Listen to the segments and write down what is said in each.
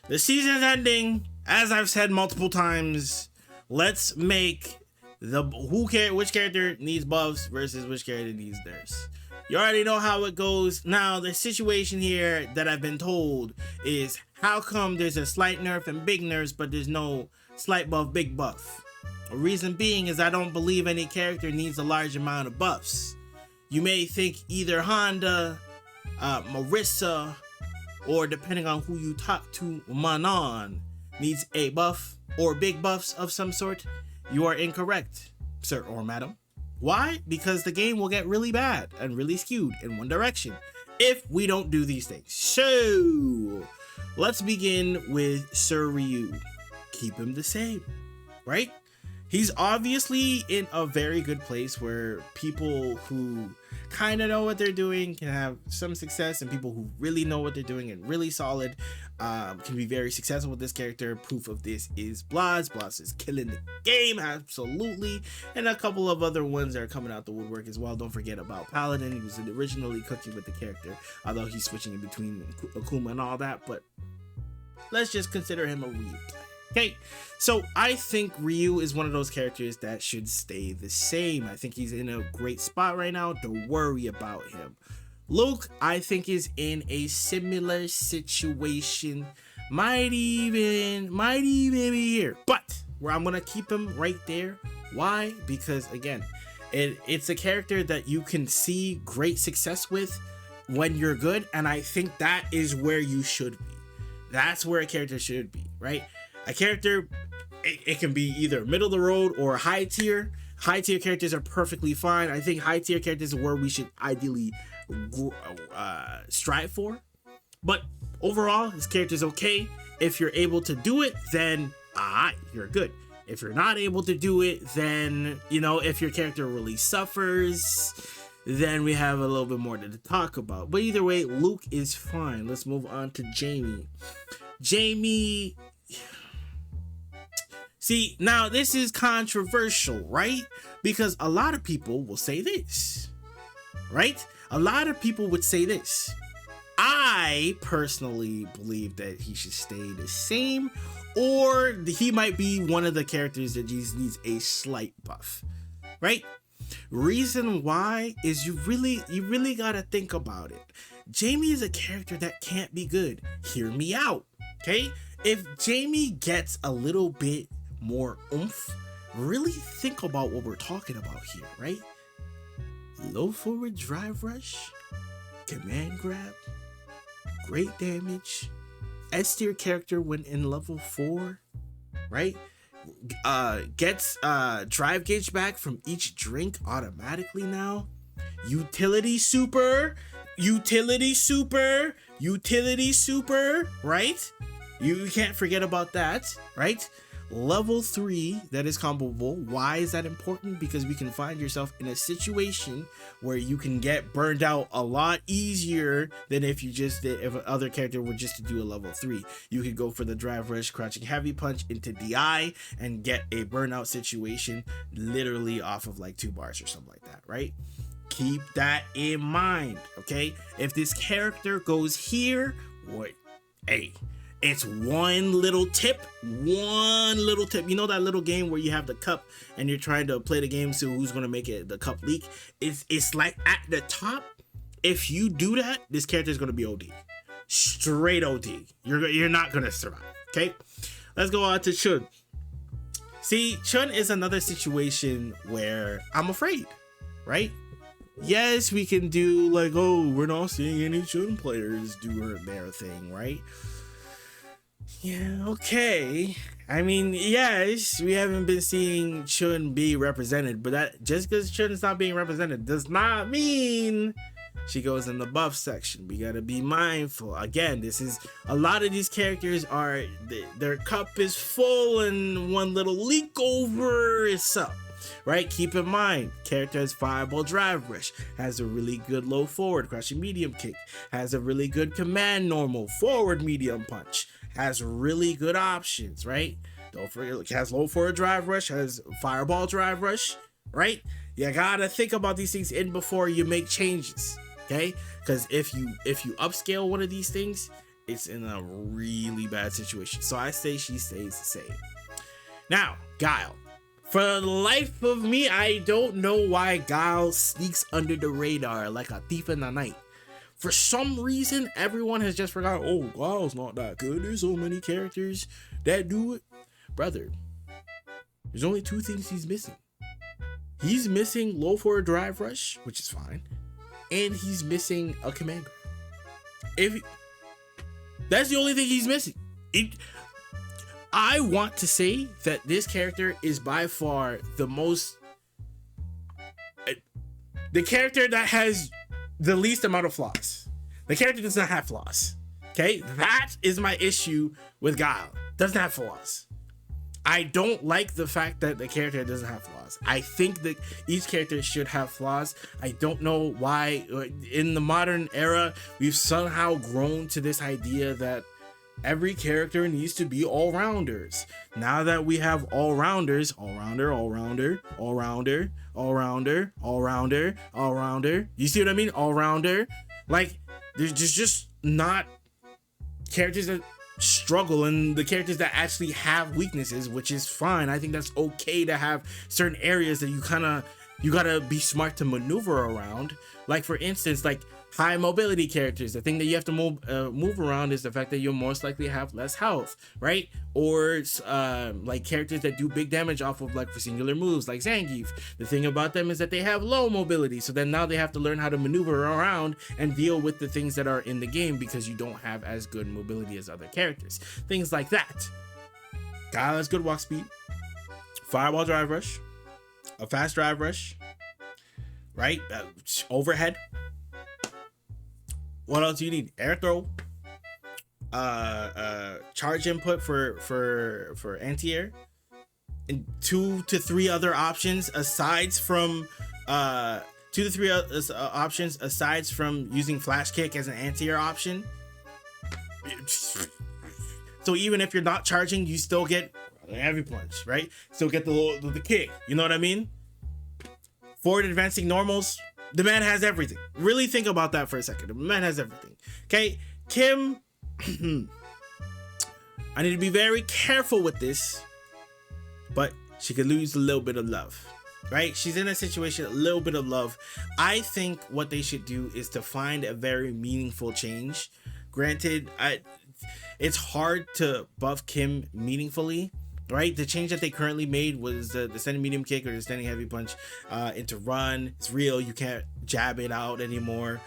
The season's ending. As I've said multiple times, let's make which character needs buffs versus which character needs nerfs. You already know how it goes. Now, the situation here that I've been told is how come there's a slight nerf and big nerfs, but there's no slight buff, big buff? The reason being is I don't believe any character needs a large amount of buffs. You may think either Honda, Marisa, or depending on who you talk to, Manon needs a buff or big buffs of some sort. You are incorrect, sir or madam. Why? Because the game will get really bad and really skewed in one direction if we don't do these things. So, let's begin with Sir Ryu. Keep him the same, right? He's obviously in a very good place where people who kind of know what they're doing can have some success, and people who really know what they're doing and really solid can be very successful with this character. Proof of this is Blas. Blas is killing the game, absolutely. And a couple of other ones that are coming out the woodwork as well. Don't forget about Paladin. He was originally cooking with the character, although he's switching in between Akuma and all that, but let's just consider him a Ryu player. Okay, so I think Ryu is one of those characters that should stay the same. I think he's in a great spot right now. Don't worry about him. Luke, I think, is in a similar situation. Might even be here. But where I'm gonna keep him right there. Why? Because again, it's a character that you can see great success with when you're good, and I think that is where you should be. That's where a character should be, right? A character, it can be either middle of the road or high tier. High tier characters are perfectly fine. I think high tier characters are where we should ideally strive for. But overall, this character is okay. If you're able to do it, then you're good. If you're not able to do it, then, if your character really suffers, then we have a little bit more to talk about. But either way, Luke is fine. Let's move on to Jamie. Jamie... See, now this is controversial, right? Because a lot of people will say this, right? A lot of people would say this. I personally believe that he should stay the same, or he might be one of the characters that just needs a slight buff, right? Reason why is you really gotta think about it. Jamie is a character that can't be good. Hear me out, okay? If Jamie gets a little bit more oomph, really think about what we're talking about here, right? Low forward drive rush, command grab, great damage, S tier character when in level 4, right? Gets drive gauge back from each drink automatically now. Utility super, right? You can't forget about that, right? Level 3 that is comboable. Why is that important? Because we can find yourself in a situation where you can get burned out a lot easier than if an other character were just to do a level 3. You could go for the drive rush, crouching heavy punch into DI and get a burnout situation literally off of like 2 bars or something like that, right? Keep that in mind, okay? If this character goes here, it's one little tip. You know that little game where you have the cup and you're trying to play the game so who's going to make it the cup leak? It's like at the top. If you do that, this character is going to be OD. Straight OD. You're not going to survive, okay? Let's go on to Chun. See, Chun is another situation where I'm afraid, right? Yes, we can do like, we're not seeing any Chun players do their thing, right? Yeah, okay. I mean, yes, we haven't been seeing Chun be represented, but that just because Chun is not being represented does not mean she goes in the buff section. We gotta be mindful. Again, this is a lot of these characters are their cup is full and one little leak over is up. Right? Keep in mind, character has fireball drive rush, has a really good low forward crouching medium kick, has a really good command normal forward medium punch, has really good options, right? Don't forget, has low forward drive rush, has fireball drive rush, right? You gotta think about these things in before you make changes, okay? Because if you upscale one of these things it's in a really bad situation. So I say she stays the same. Now, Guile. For the life of me, I don't know why Guile sneaks under the radar like a thief in the night. For some reason, everyone has just forgotten, oh, Guile's not that good. There's so many characters that do it. Brother, there's only two things he's missing. He's missing low for a drive rush, which is fine. And he's missing a command grab. That's the only thing he's missing. I want to say that this character is by far the character that has the least amount of flaws. The character does not have flaws. Okay, that is my issue with Guile. Doesn't have flaws. I don't like the fact that the character doesn't have flaws. I think that each character should have flaws. I don't know why in the modern era we've somehow grown to this idea that every character needs to be all-rounders. Now that we have all-rounders, all-rounder, all-rounder, all-rounder, all-rounder, all-rounder, all-rounder. You see what I mean? All-rounder. Like, there's just not characters that struggle and the characters that actually have weaknesses, which is fine. I think that's okay to have certain areas that you gotta be smart to maneuver around. Like, for instance, like high mobility characters, the thing that you have to move around is the fact that you'll most likely have less health, right? Or like characters that do big damage off of like singular moves, like Zangief. The thing about them is that they have low mobility, so then now they have to learn how to maneuver around and deal with the things that are in the game because you don't have as good mobility as other characters. Things like that. Guile has good walk speed, fireball drive rush, a fast drive rush, right? Overhead. What else do you need? Air throw, charge input for anti-air, and 2 to 3 other options aside from using flash kick as an anti-air option. So even if you're not charging, you still get heavy punch, right? Still get the kick. You know what I mean? Forward advancing normals. The man has everything. Really think about that for a second. The man has everything. Okay, Kim, I need to be very careful with this, but she could lose a little bit of love, right? She's in a situation, a little bit of love. I think what they should do is to find a very meaningful change. Granted, it's hard to buff Kim meaningfully, right? The change that they currently made was the standing medium kick or the standing heavy punch into run. It's real. You can't jab it out anymore.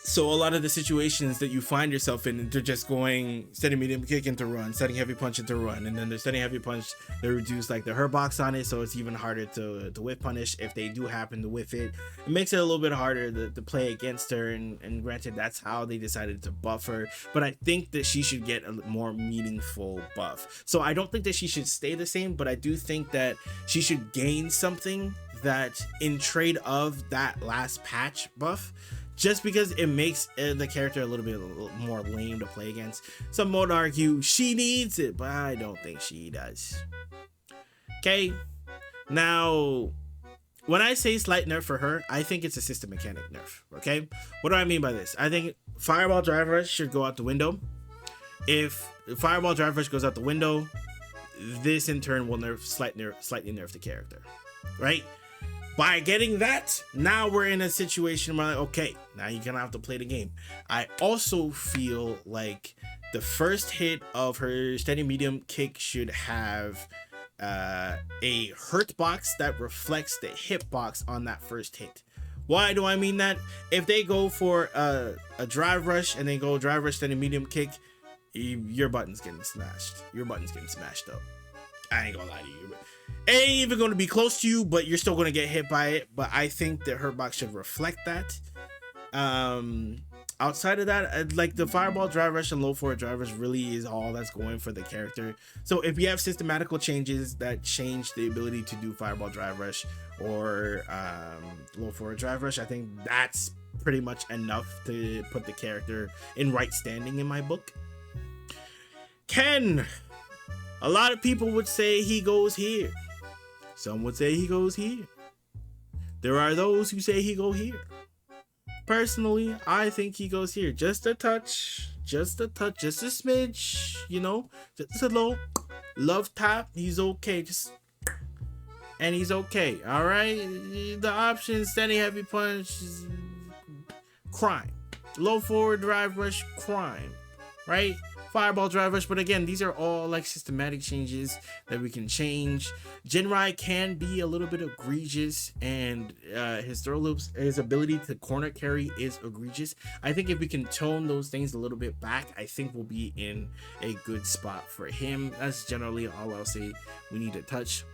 So a lot of the situations that you find yourself in, they're just going standing medium kick into run, standing heavy punch into run, and then the standing heavy punch, they reduce like the hurt box on it, so it's even harder to whiff punish if they do happen to whiff it. It makes it a little bit harder to play against her, and granted, that's how they decided to buff her, but I think that she should get a more meaningful buff. So I don't think that she should stay the same, but I do think that she should gain something that in trade of that last patch buff, just because it makes the character a little more lame to play against. Some would argue she needs it, but I don't think she does. Okay, now when I say slight nerf for her, I think it's a system mechanic nerf. Okay, what do I mean by this? I think fireball drive rush should go out the window. If fireball drive rush goes out the window, this in turn will slightly nerf the character, right? By getting that, now we're in a situation where, like, okay, now you're gonna have to play the game. I also feel like the first hit of her standing medium kick should have a hurt box that reflects the hit box on that first hit. Why do I mean that? If they go for a drive rush and then go drive rush standing medium kick, your button's getting smashed. Your button's getting smashed up. I ain't gonna lie to you. It ain't even going to be close to you, but you're still going to get hit by it. But I think that her box should reflect that. Outside of that, like the fireball drive rush and low forward drive rush really is all that's going for the character. So if you have systematical changes that change the ability to do fireball drive rush or low forward drive rush, I think that's pretty much enough to put the character in right standing in my book. Ken. A lot of people would say he goes here. Some would say he goes here. There are those who say he go here. Personally, I think he goes here. Just a touch. just a touch, just a smidge, you know, just a little love tap. He's okay. And he's okay. All right. The options: standing heavy punch, crime. Low forward drive rush, crime. Right? Fireball drive rush. But again, these are all like systematic changes that we can change. Jinrai can be a little bit egregious, and his throw loops, his ability to corner carry is egregious. I think if we can tone those things a little bit back, I think we'll be in a good spot for him. That's generally all I'll say we need to touch.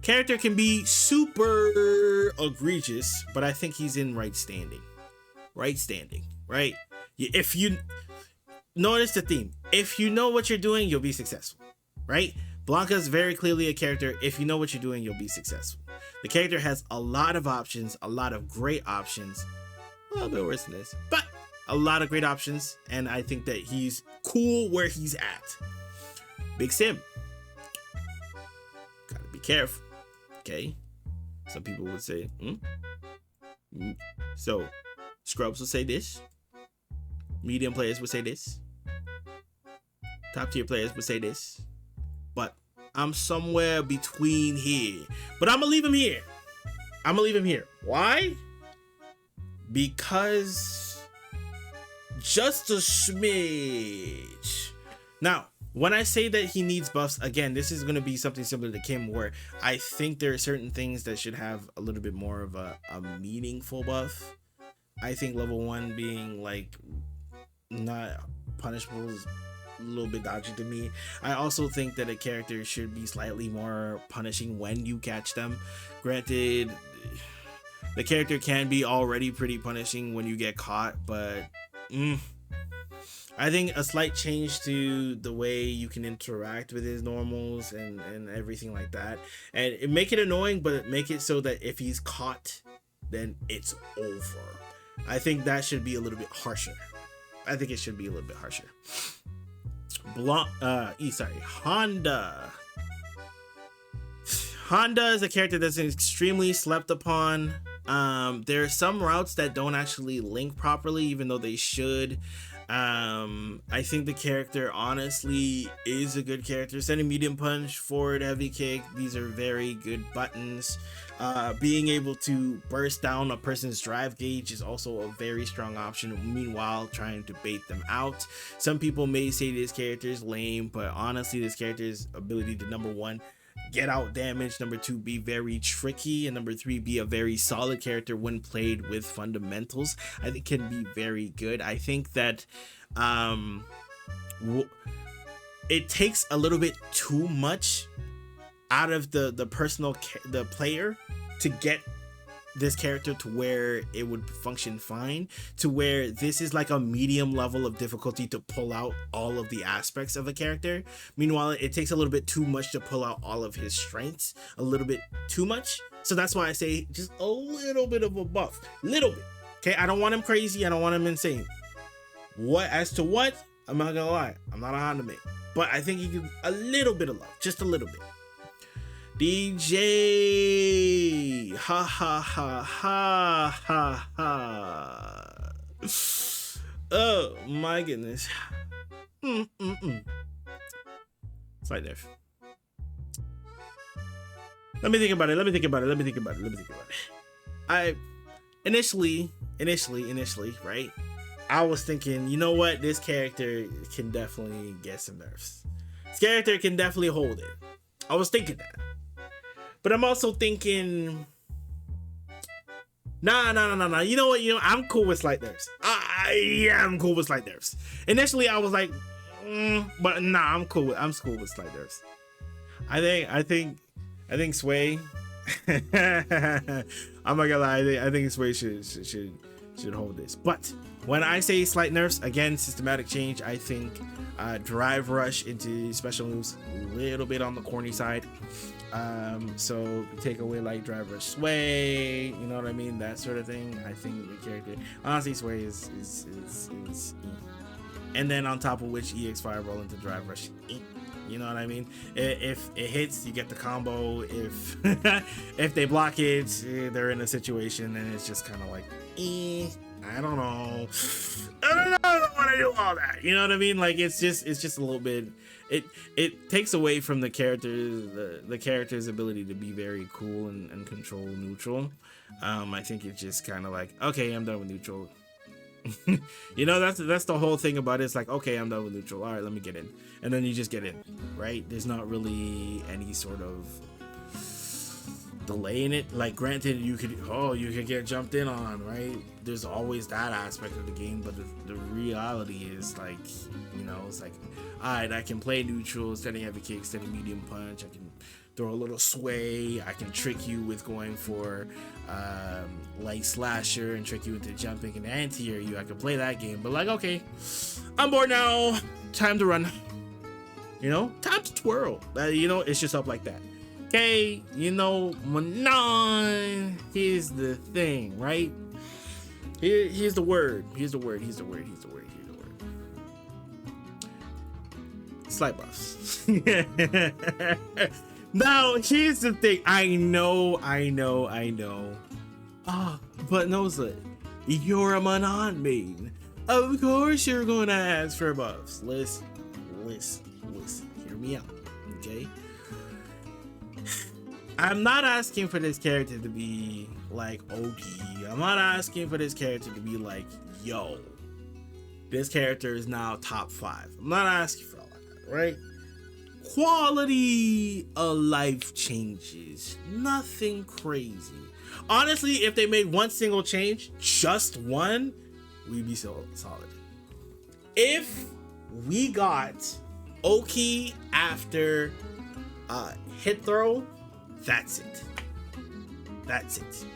Character can be super egregious, but I think he's in right standing. Right standing, right? If you notice the theme, if you know what you're doing, you'll be successful, right? Blanca is very clearly a character. If you know what you're doing, you'll be successful. The character has a lot of options, a lot of great options. A little bit worse than this, but a lot of great options. And I think that he's cool where he's at. Big Sim. Gotta be careful. Okay. Some people would say, So, Scrubs will say this. Medium players would say this. Top tier players would say this. But I'm somewhere between here. But I'm going to leave him here. I'm going to leave him here. Why? Because just a smidge. Now, when I say that he needs buffs, again, this is going to be something similar to Kim, where I think there are certain things that should have a little bit more of a meaningful buff. I think level 1 being like not punishable is a little bit dodgy to me. I also think that a character should be slightly more punishing when you catch them. Granted, the character can be already pretty punishing when you get caught, but I think a slight change to the way you can interact with his normals and everything like that, and make it annoying, but make it so that if he's caught, then it's over. I think that should be a little bit harsher. I think it should be a little bit harsher. Honda. Honda is a character that's extremely slept upon. There are some routes that don't actually link properly, even though they should. I think the character honestly is a good character. Sending medium punch, forward heavy kick, these are very good buttons. Being able to burst down a person's drive gauge is also a very strong option, meanwhile trying to bait them out. Some people may say this character is lame, but honestly this character's ability to, number 1, get out damage, number 2, be very tricky, and number 3, be a very solid character when played with fundamentals, I think can be very good. I think that it takes a little bit too much out of the player to get this character to where it would function fine, to where this is like a medium level of difficulty to pull out all of the aspects of a character. Meanwhile, it takes a little bit too much to pull out all of his strengths, a little bit too much. So that's why I say just a little bit of a buff, little bit. Okay, I don't want him crazy, I don't want him insane. As to what, I'm not gonna lie, I'm not a Honda man, but I think he can a little bit of love, just a little bit. DJ, ha ha ha ha ha ha. Oh my goodness. Slight nerf. Let me think about it. I initially, right? I was thinking, you know what? This character can definitely get some nerfs. This character can definitely hold it. I was thinking that. But I'm also thinking, nah. You know what? I'm cool with slight nerfs. I'm cool with slight nerfs. Initially, I was like, but nah, I'm cool with slight nerfs. I think Sway. I'm not gonna lie. I think Sway should hold this. But when I say slight nerfs, again, systematic change. I think drive rush into special moves a little bit on the corny side. So take away like drive rush Sway, you know what I mean, that sort of thing. I think the character, honestly, Sway is and then on top of which EX Fireball into drive rush. You know what I mean? If it hits, you get the combo. If they block it, they're in a situation and it's just kind of like, I don't know. I don't know. I don't want to do all that. You know what I mean? Like it's just a little bit. It takes away from the character's ability to be very cool and control neutral. I think it's just kind of like, okay, I'm done with neutral. You know, that's the whole thing about it. It's like, okay, I'm done with neutral. All right, let me get in, and then you just get in, right? There's not really any sort of delay in it. Like, granted, you could get jumped in on, right? There's always that aspect of the game, but the reality is, like, you know, it's like, all right, I can play neutral, steady heavy kick, steady medium punch. I can throw a little sway. I can trick you with going for light slasher and trick you into jumping and anti-air you. I can play that game, but like, okay, I'm bored now. Time to run. You know, time to twirl. You know, it's just up like that. Okay, you know, Manon. Here's the thing, right? Here's the word. Here's the word. Slight buffs. Now, here's the thing. I know. But Noza, you're a Manon main. Of course you're gonna ask for buffs. Listen. Hear me out, okay? I'm not asking for this character to be like OD. I'm not asking for this character to be like, yo, this character is now top 5. I'm not asking for all that, right? Quality of life changes, nothing crazy. Honestly, if they made one single change, just one, we'd be so solid. If we got Oki after hit throw, that's it.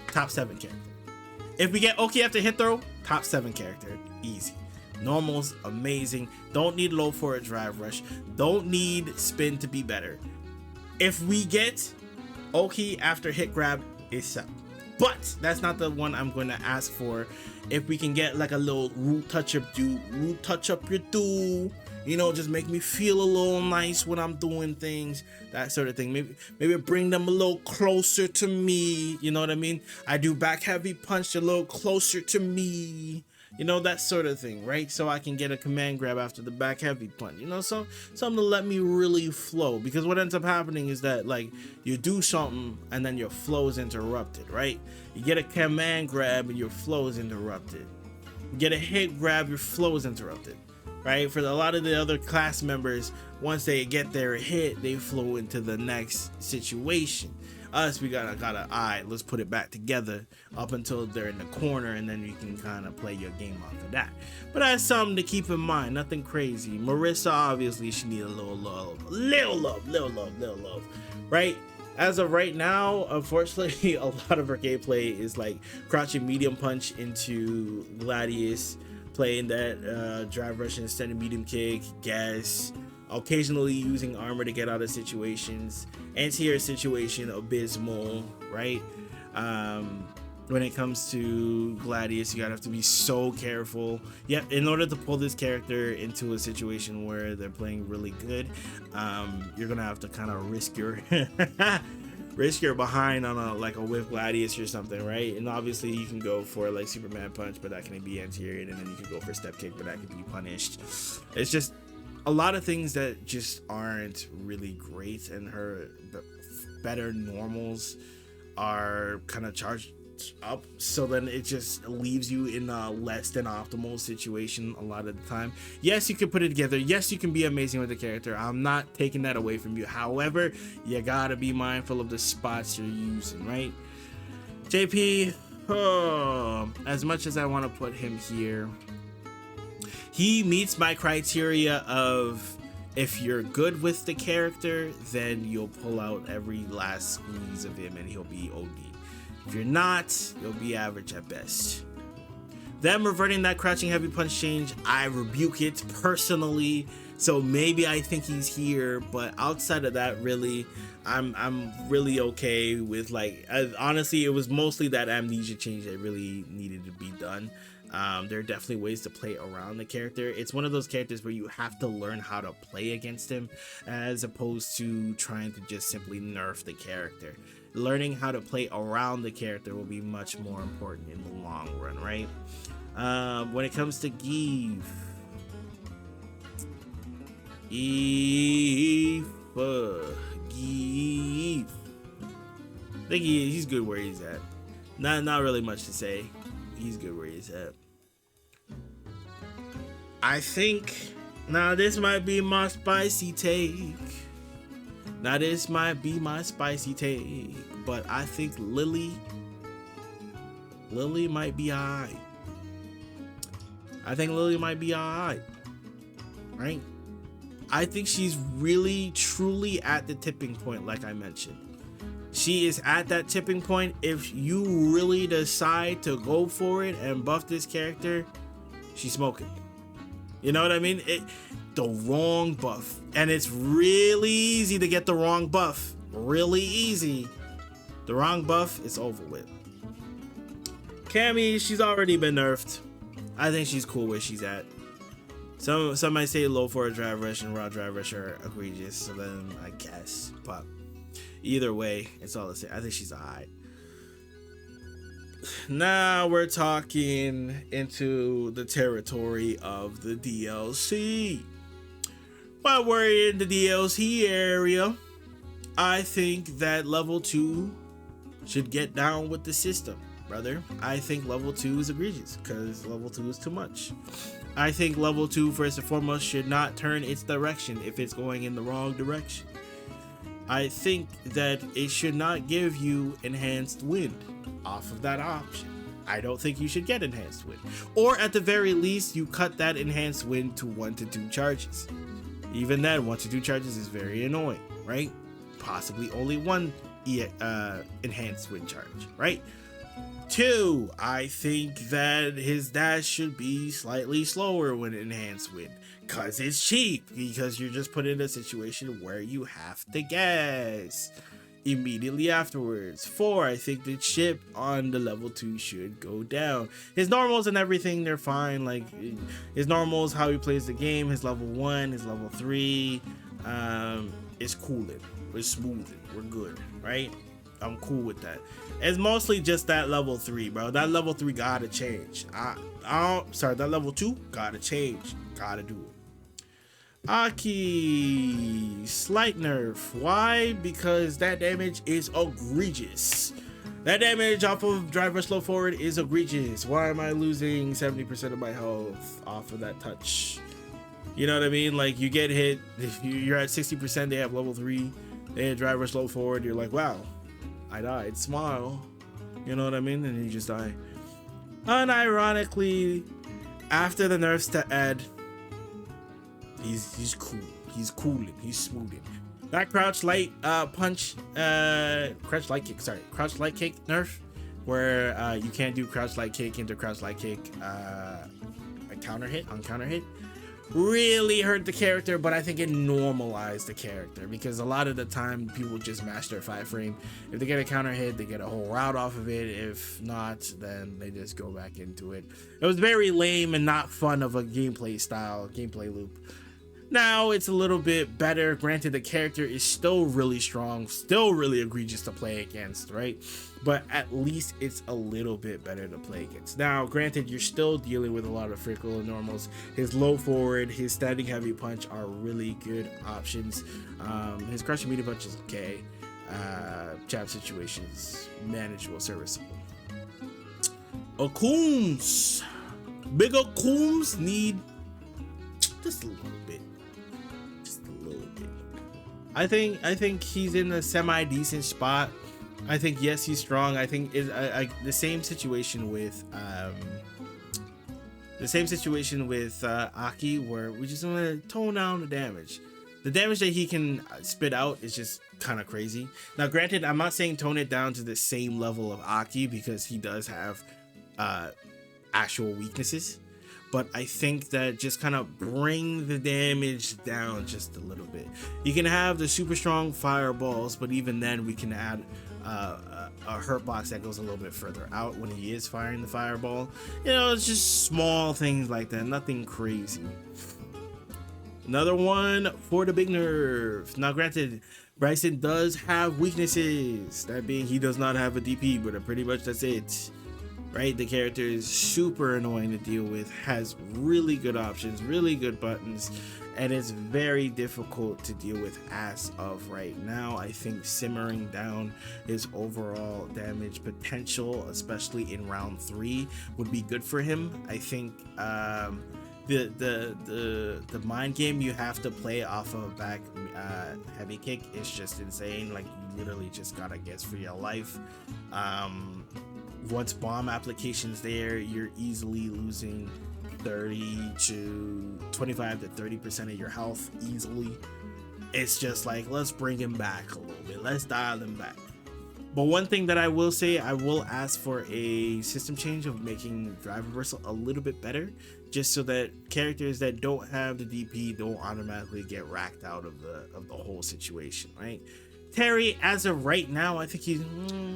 Top 7 character. If we get Oki after hit throw, top 7 character, easy. Normal's amazing. Don't need low for a drive rush. Don't need spin to be better. If we get Oki after hit grab, it's set. But that's not the one I'm going to ask for. If we can get like a little root touch up your do, you know, just make me feel a little nice when I'm doing things, that sort of thing. Maybe bring them a little closer to me. You know what I mean? I do back heavy punch a little closer to me. You know, that sort of thing, right? So I can get a command grab after the back heavy punch. You know, something to let me really flow. Because what ends up happening is that, like, you do something and then your flow is interrupted, right? You get a command grab and your flow is interrupted. You get a hit grab, your flow is interrupted, right? For a lot of the other class members, once they get their hit, they flow into the next situation. Us, we gotta, all right, let's put it back together up until they're in the corner, and then you can kind of play your game off of that. But that's something to keep in mind, nothing crazy. Marisa, obviously, she need a little love, right? As of right now, unfortunately, a lot of her gameplay is like crouching medium punch into Gladius, playing that drive rush and extended medium kick, gas, occasionally using armor to get out of situations. Anti-air situation, abysmal, right? When it comes to Gladius, you gotta have to be so careful. Yeah, in order to pull this character into a situation where they're playing really good, you're gonna have to kind of risk your behind on a whip Gladius or something, right? And obviously you can go for like Superman punch, but that can be anti-air, and then you can go for step kick, but that can be punished. It's just a lot of things that just aren't really great, and her better normals are kind of charged up, so then it just leaves you in a less than optimal situation a lot of the time. Yes, you can put it together. Yes, you can be amazing with the character. I'm not taking that away from you. However, you gotta be mindful of the spots you're using, right? JP, as much as I want to put him here, he meets my criteria of, if you're good with the character, then you'll pull out every last squeeze of him and he'll be OD. If you're not, you'll be average at best. Them reverting that crouching heavy punch change, I rebuke it personally. So maybe I think he's here, but outside of that, really, I'm really okay with, like, honestly, it was mostly that amnesia change that really needed to be done. There are definitely ways to play around the character. It's one of those characters where you have to learn how to play against him, as opposed to trying to just simply nerf the character. learning how to play around the character will be much more important in the long run, right? When it comes to Give, I think he's good where he's at. Not really much to say. He's good where he's at. I think now this might be my spicy take. But I think Lily might be alright. Right? I think she's really truly at the tipping point, like I mentioned. She is at that tipping point. If you really decide to go for it and buff this character, she's smoking. You know what I mean? The wrong buff. And it's really easy to get the wrong buff. Really easy. The wrong buff is over with. Cammy, she's already been nerfed. I think she's cool where she's at. Some might say low for a drive rush and raw drive rush are egregious, so then I guess. But either way, it's all the same. I think she's alright. Now we're talking into the territory of the DLC. While we're in the DLC area, I think that level 2 should get down with the system, brother. I think level 2 is egregious because level 2 is too much. I think level 2, first and foremost, should not turn its direction if it's going in the wrong direction. I think that it should not give you enhanced wind off of that option. I don't think you should get enhanced wind. Or at the very least, you cut that enhanced wind to 1 to 2 charges. Even then, 1 to 2 charges is very annoying, right? Possibly only 1 enhanced wind charge, right? 2, I think that his dash should be slightly slower when enhanced wind, because it's cheap, because you're just put in a situation where you have to gas immediately afterwards. 4, I think the chip on the level 2 should go down. His normals and everything, they're fine. Like his normals, how he plays the game, his level 1, his level 3, is cooling, we're smoothing, we're good, right? I'm cool with that. It's mostly just that level 3, bro. That level 3 gotta change. That level 2 gotta change. Gotta do it. Aki, slight nerf. Why? Because that damage is egregious. That damage off of driver slow forward is egregious. Why am I losing 70% of my health off of that touch? You know what I mean? Like, you get hit, if you're at 60%, they have level 3, they have driver slow forward, you're like, wow, I died. Smile. You know what I mean? And you just die. Unironically, after the nerfs to Ed, he's cool. He's cooling. He's smoothing. That crouch light punch, crouch light kick nerf, where you can't do crouch light kick into crouch light kick, a counter hit, really hurt the character, but I think it normalized the character, because a lot of the time people just mash their 5 frame. If they get a counter hit, they get a whole route off of it. If not, then they just go back into it. It was very lame and not fun of a gameplay loop. Now it's a little bit better. Granted, the character is still really strong, still really egregious to play against, right? But at least it's a little bit better to play against. Now, granted, you're still dealing with a lot of frickle and normals. His low forward, his standing heavy punch are really good options. His crushing medium punch is okay. Jab situations, manageable, serviceable. Akums. Big Akums need just a little bit. I think he's in a semi-decent spot. I think, yes, he's strong. I think the same situation with Aki, where we just want to tone down the damage. The damage that he can spit out is just kind of crazy. Now, granted, I'm not saying tone it down to the same level of Aki, because he does have actual weaknesses. But I think that just kind of bring the damage down just a little bit. You can have the super strong fireballs, but even then we can add a hurt box that goes a little bit further out when he is firing the fireball. You know, it's just small things like that, nothing crazy. Another one for the big nerf. Now, granted, Bryson does have weaknesses. That being, he does not have a DP, but pretty much that's it. Right? The character is super annoying to deal with, has really good options, really good buttons, and it's very difficult to deal with as of right now. I think simmering down his overall damage potential, especially in round 3, would be good for him. I think the mind game you have to play off of back heavy kick is just insane. Like, you literally just gotta guess for your life. Once bomb applications there, you're easily losing 30 to 25 to 30% of your health easily. It's just like, let's bring him back a little bit, let's dial him back. But one thing that I will say, I will ask for a system change of making drive reversal a little bit better, just so that characters that don't have the DP don't automatically get racked out of the whole situation, right? Terry, as of right now, I think he's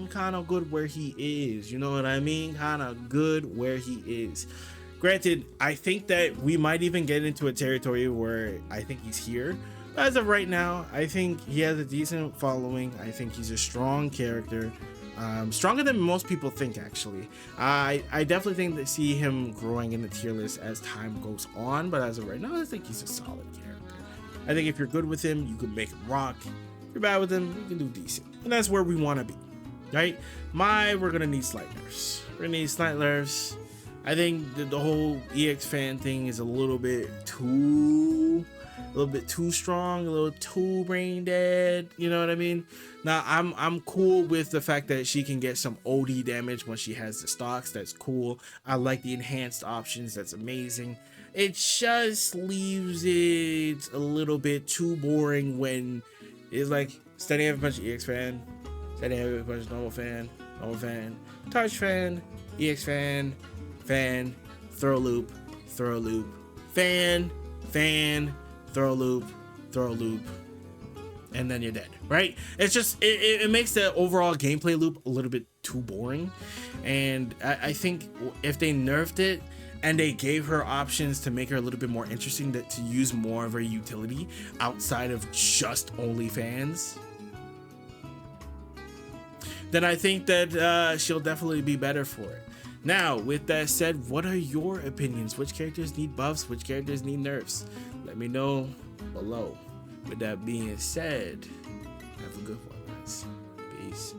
kind of good where he is. You know what I mean? Kind of good where he is. Granted, I think that we might even get into a territory where I think he's here. But as of right now, I think he has a decent following. I think he's a strong character. Stronger than most people think, actually. I definitely think that see him growing in the tier list as time goes on. But as of right now, I think he's a solid character. I think if you're good with him, you can make him rock. If you're bad with him, you can do decent. And that's where we want to be, right? We're going to need slight nerfs. We're going to need slight nerfs. I think the whole EX fan thing is a little bit too strong, a little too brain dead. You know what I mean? Now, I'm cool with the fact that she can get some OD damage when she has the stocks. That's cool. I like the enhanced options. That's amazing. It just leaves it a little bit too boring when it's like steady have a bunch of EX fan, steady have a bunch of normal fan, touch fan, EX fan, throw loop, fan, throw loop, and then you're dead, right? It's just, it makes the overall gameplay loop a little bit too boring. And I think if they nerfed it and they gave her options to make her a little bit more interesting, to use more of her utility outside of just OnlyFans, then I think that she'll definitely be better for it. Now, with that said, what are your opinions? Which characters need buffs? Which characters need nerfs? Let me know below. With that being said, have a good one, guys. Peace.